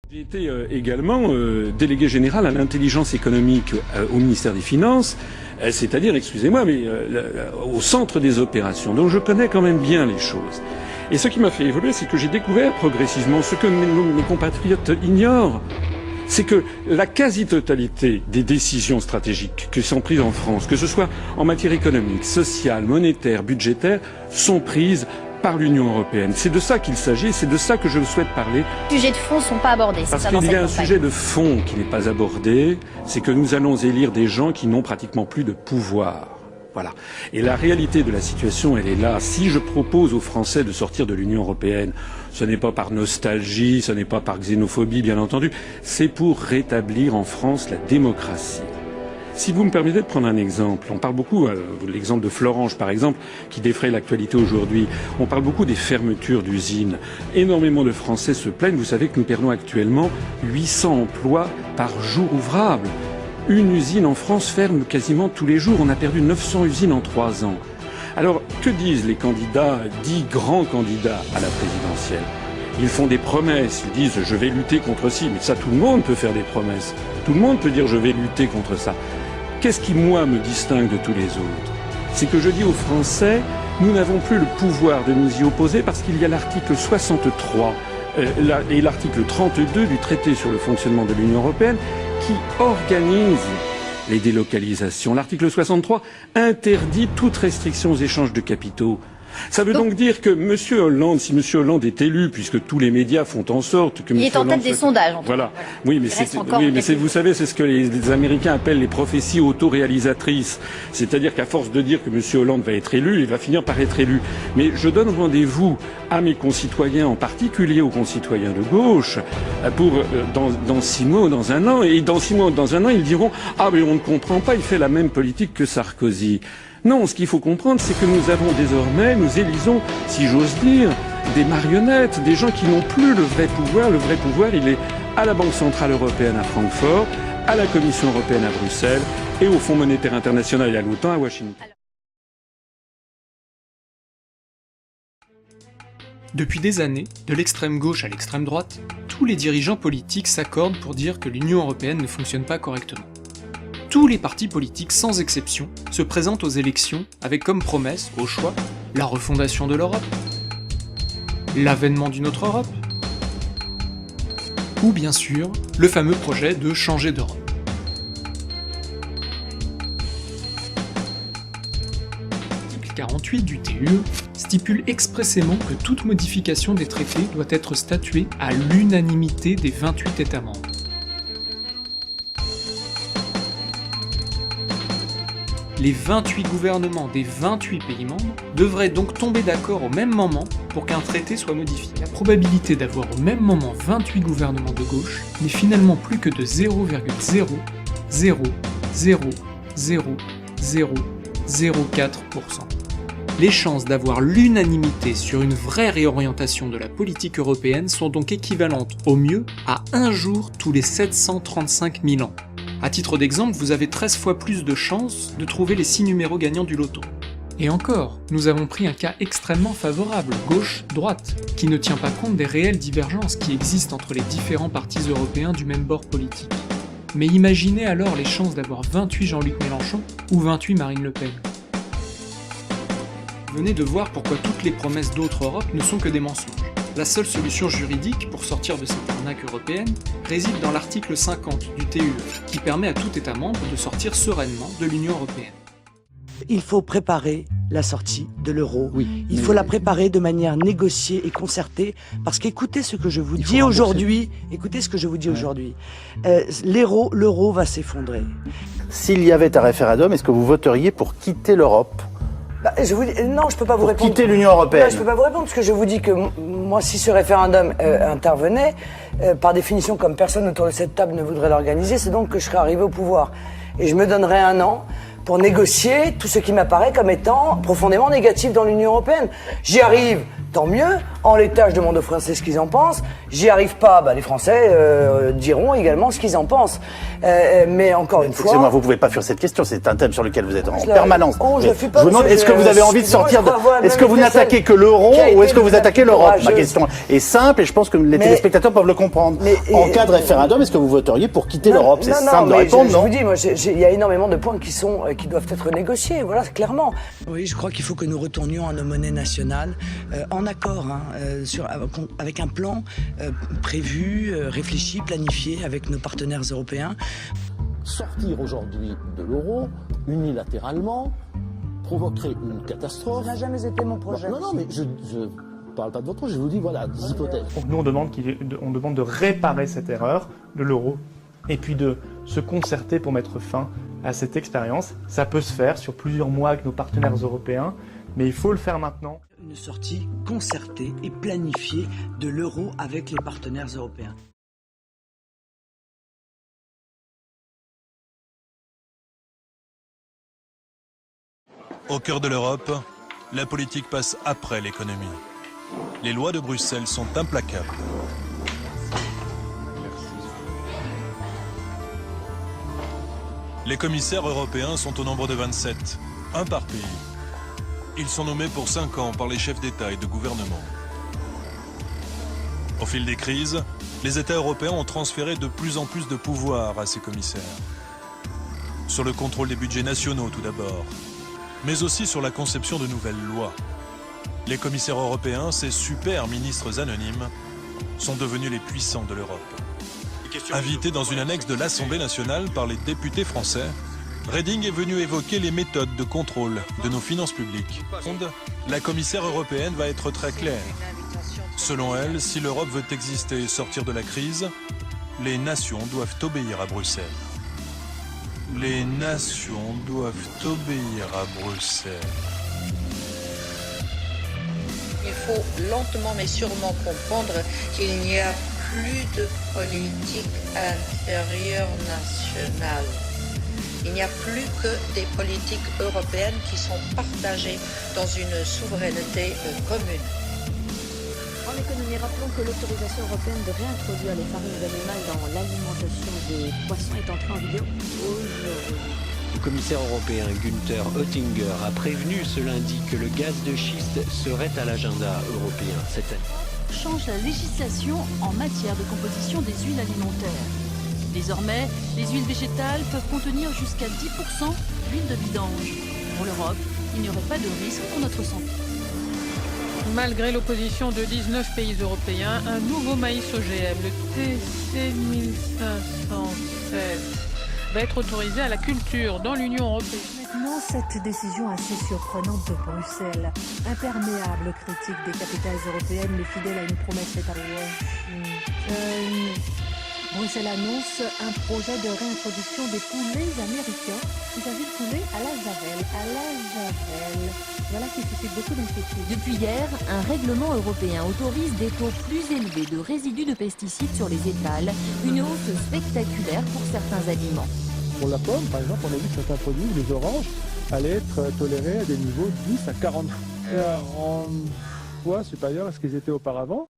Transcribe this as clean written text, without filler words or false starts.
J'ai été également délégué général à l'intelligence économique au ministère des Finances, c'est-à-dire, excusez-moi, mais au centre des opérations. Donc je connais quand même bien les choses. Et ce qui m'a fait évoluer, c'est que j'ai découvert progressivement ce que mes compatriotes ignorent. C'est que la quasi-totalité des décisions stratégiques qui sont prises en France, que ce soit en matière économique, sociale, monétaire, budgétaire, sont prises par l'Union européenne. C'est de ça qu'il s'agit, c'est de ça que je souhaite parler. Les sujets de fond ne sont pas abordés. Parce qu'il y a un sujet de fond qui n'est pas abordé, c'est que nous allons élire des gens qui n'ont pratiquement plus de pouvoir. Voilà. Et la réalité de la situation, elle est là. Si je propose aux Français de sortir de l'Union européenne, ce n'est pas par nostalgie, ce n'est pas par xénophobie, bien entendu, c'est pour rétablir en France la démocratie. Si vous me permettez de prendre un exemple, on parle beaucoup, l'exemple de Florange par exemple, qui défraie l'actualité aujourd'hui, on parle beaucoup des fermetures d'usines. Énormément de Français se plaignent, vous savez que nous perdons actuellement 800 emplois par jour ouvrable. Une usine en France ferme quasiment tous les jours, on a perdu 900 usines en 3 ans. Alors, que disent les candidats, dits grands candidats à la présidentielle? Ils font des promesses, ils disent « je vais lutter contre ci », mais ça tout le monde peut faire des promesses. Tout le monde peut dire « je vais lutter contre ça ». Qu'est-ce qui, moi, me distingue de tous les autres? C'est que je dis aux Français, nous n'avons plus le pouvoir de nous y opposer parce qu'il y a l'article 63 et l'article 32 du traité sur le fonctionnement de l'Union européenne qui organise les délocalisations. L'article 63 interdit toute restriction aux échanges de capitaux. Ça veut donc dire que M. Hollande, si M. Hollande est élu, puisque tous les médias font en sorte que M. Il est en tête des sondages, en tout cas. Voilà. Oui, mais vous savez, c'est ce que les Américains appellent les prophéties autoréalisatrices. C'est-à-dire qu'à force de dire que M. Hollande va être élu, il va finir par être élu. Mais je donne rendez-vous à mes concitoyens, en particulier aux concitoyens de gauche, pour dans 6 mois ou dans 1 an. Et dans 6 mois ou dans 1 an, ils diront « Ah, mais on ne comprend pas, il fait la même politique que Sarkozy ». Non, ce qu'il faut comprendre, c'est que nous avons désormais, nous élisons, si j'ose dire, des marionnettes, des gens qui n'ont plus le vrai pouvoir. Le vrai pouvoir, il est à la Banque Centrale Européenne à Francfort, à la Commission Européenne à Bruxelles et au Fonds Monétaire International et à l'OTAN à Washington. Depuis des années, de l'extrême gauche à l'extrême droite, tous les dirigeants politiques s'accordent pour dire que l'Union européenne ne fonctionne pas correctement. Tous les partis politiques, sans exception, se présentent aux élections avec comme promesse, au choix, la refondation de l'Europe, l'avènement d'une autre Europe, ou bien sûr, le fameux projet de changer d'Europe. L'article 48 du TUE stipule expressément que toute modification des traités doit être statuée à l'unanimité des 28 États membres. Les 28 gouvernements des 28 pays membres devraient donc tomber d'accord au même moment pour qu'un traité soit modifié. La probabilité d'avoir au même moment 28 gouvernements de gauche n'est finalement plus que de 0,0000004%. Les chances d'avoir l'unanimité sur une vraie réorientation de la politique européenne sont donc équivalentes au mieux à 1 jour tous les 735 000 ans. À titre d'exemple, vous avez 13 fois plus de chances de trouver les 6 numéros gagnants du loto. Et encore, nous avons pris un cas extrêmement favorable, gauche-droite, qui ne tient pas compte des réelles divergences qui existent entre les différents partis européens du même bord politique. Mais imaginez alors les chances d'avoir 28 Jean-Luc Mélenchon ou 28 Marine Le Pen. Venez de voir pourquoi toutes les promesses d'autres Europe ne sont que des mensonges. La seule solution juridique pour sortir de cette arnaque européenne réside dans l'article 50 du TUE, qui permet à tout État membre de sortir sereinement de l'Union européenne. Il faut préparer la sortie de l'euro. Oui, il faut la préparer de manière négociée et concertée, parce qu'écoutez ce que je vous dis aujourd'hui. Écoutez ce que je vous dis aujourd'hui. L'euro va s'effondrer. S'il y avait un référendum, est-ce que vous voteriez pour quitter l'Europe ? Non, je peux pas vous répondre. Quitter l'Union européenne. Non, je peux pas vous répondre parce que je vous dis que moi, si ce référendum intervenait, par définition, comme personne autour de cette table ne voudrait l'organiser, c'est donc que je serais arrivé au pouvoir. Et je me donnerais 1 an pour négocier tout ce qui m'apparaît comme étant profondément négatif dans l'Union européenne. J'y arrive, tant mieux. En l'état, je demande aux Français ce qu'ils en pensent. J'y arrive pas, les Français diront également ce qu'ils en pensent. Mais encore une fois... Excusez-moi, vous pouvez pas fuir cette question, c'est un thème sur lequel vous êtes en permanence. Je vous demande, est-ce que vous avez envie de sortir de... Est-ce que vous n'attaquez que l'euro ou est-ce que vous attaquez l'Europe? Ma question est simple et je pense que les téléspectateurs peuvent le comprendre. En cas de référendum, est-ce que vous voteriez pour quitter l'Europe? C'est simple de répondre, non? Je vous dis, moi, il y a énormément de points qui doivent être négociés, voilà, clairement. Oui, je crois qu'il faut que nous retournions à nos monnaies nationales, en accord, avec un plan prévu, réfléchi, planifié avec nos partenaires européens. Sortir aujourd'hui de l'euro, unilatéralement, provoquerait une catastrophe. Ça n'a jamais été mon projet. Non, mais je parle pas de votre projet, je vous dis, voilà, des hypothèses. Donc nous, on demande de réparer cette erreur de l'euro et puis de se concerter pour mettre fin à cette expérience. Ça peut se faire sur plusieurs mois avec nos partenaires européens, mais il faut le faire maintenant. Une sortie concertée et planifiée de l'euro avec les partenaires européens. Au cœur de l'Europe, la politique passe après l'économie. Les lois de Bruxelles sont implacables. Les commissaires européens sont au nombre de 27, un par pays. Ils sont nommés pour 5 ans par les chefs d'État et de gouvernement. Au fil des crises, les États européens ont transféré de plus en plus de pouvoir à ces commissaires. Sur le contrôle des budgets nationaux tout d'abord, mais aussi sur la conception de nouvelles lois. Les commissaires européens, ces super ministres anonymes, sont devenus les puissants de l'Europe. Invité dans une annexe de l'Assemblée nationale par les députés français, Reding est venu évoquer les méthodes de contrôle de nos finances publiques. La commissaire européenne va être très claire. Selon elle, si l'Europe veut exister et sortir de la crise, les nations doivent obéir à Bruxelles. Les nations doivent obéir à Bruxelles. Il faut lentement mais sûrement comprendre qu'il n'y a plus de politique intérieure nationale. Il n'y a plus que des politiques européennes qui sont partagées dans une souveraineté commune. En économie, rappelons que l'autorisation européenne de réintroduire les farines animales dans l'alimentation des poissons est entrée en vigueur aujourd'hui. Le commissaire européen Günther Oettinger a prévenu ce lundi que le gaz de schiste serait à l'agenda européen cette année. Change la législation en matière de composition des huiles alimentaires. Désormais, les huiles végétales peuvent contenir jusqu'à 10% d'huile de vidange. Pour l'Europe, il n'y aurait pas de risque pour notre santé. Malgré l'opposition de 19 pays européens, un nouveau maïs OGM, le TC 1507, va être autorisé à la culture dans l'Union européenne. Maintenant, cette décision assez surprenante de Bruxelles, imperméable aux critiques des capitales européennes, mais fidèle à une promesse faite à Washington. Bruxelles annonce un projet de réintroduction des poulets américains. Vous avez le poulet à la javel. Voilà qui suscite beaucoup d'inquiétude. Depuis hier, un règlement européen autorise des taux plus élevés de résidus de pesticides sur les étals, une hausse spectaculaire pour certains aliments. Pour la pomme, par exemple, on a vu que certains produits, les oranges, allaient être tolérés à des niveaux de 10 à 40 fois supérieurs à ce qu'ils étaient auparavant.